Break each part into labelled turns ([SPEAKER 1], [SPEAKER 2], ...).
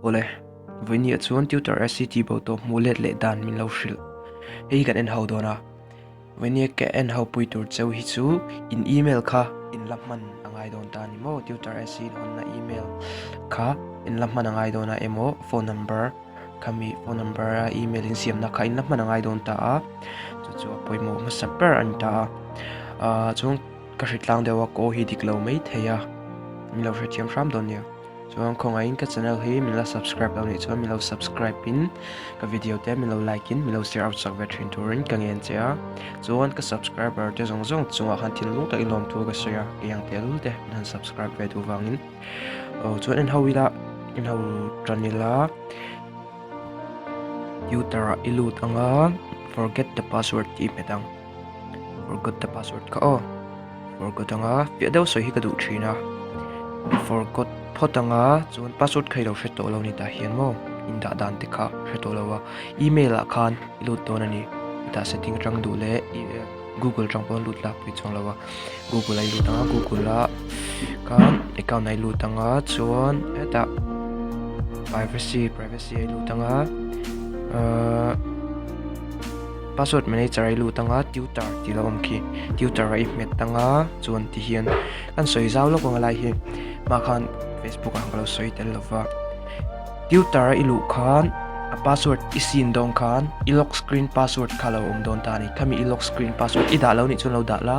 [SPEAKER 1] ole vini chuan tutor sct bo to mulet le dan min lo hril hei kan en ho dona vini ke en ho pui tur cheu hi chu in email kha in lamman angai don ta ni mo tutor sc on na email kha in lamman angai dona emo phone number kami phone number email in siam na kha in lamman angai don ta a chu poimo ma super an ta chung ka hritlang dewa ko hi diklo mai theya mi lo hriam ram don nia chuan khonga in ka channel hi mi la subscribe lo ni chuan mi lo subscribe in ka video te mi lo like in mi lo share out sak ve thin turin ka ngen chea chuan ka subscriber te zong zong chunga han thil lu ta ilom tu ka share yang te lu te nan subscribe ve tu wangin chuan en hawila in haw tranila tutor ilut anga forget the password ti medang forgot the password ka forgot anga fi deuh so hi ka du thina forgot photanga chuan password khailo hreto lo ni ta hian mo inda dan te kha hreto lo wa email a khan ilut ton ani ta setting rang du le google rang pon lut la pui chong lo wa google ai lut anga google la kan account ai lut anga chuan eta privacy ai lut anga password manager ai lut anga tutor ti lo om khi tutor ai met tanga chuan ti hian kan soi zau lo ko ngai hi ma khan Facebook ang kalo soi tel lova tutor ilu khan a password isin dong khan ilock screen password khalo don ta ni kami ilock screen password ida lo ni chun lo da la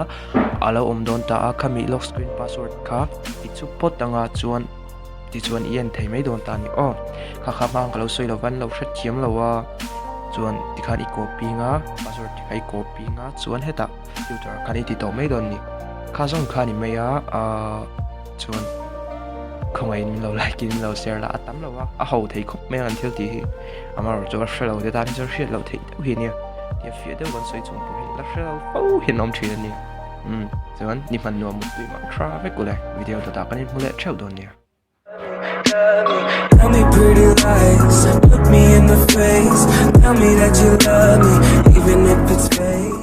[SPEAKER 1] alo don ta a kami ilock screen password kha ti chu pot anga chuan ti chuan ien thei mai don ta ni kha mang kalo soi lo van lo hret thiam lo wa chuan ti khan i copy nga password ti khai copy nga chuan heta tutor khan i ti to mai don ni kha zong khan ni mai a chuan không ai lo like in lo share la atam lo wa a ho thei khop me an thil ti hi amar jo shelo de tan jo shit lo thei hi ni ti fi de wan soi chung pu hi la shelo au hin nom thi ni chuan ni man no mu tui ma tra ve ko le video to ta kan ni mule cheu don ni
[SPEAKER 2] Tell me pretty lies, look me in the face. Tell me that you love me.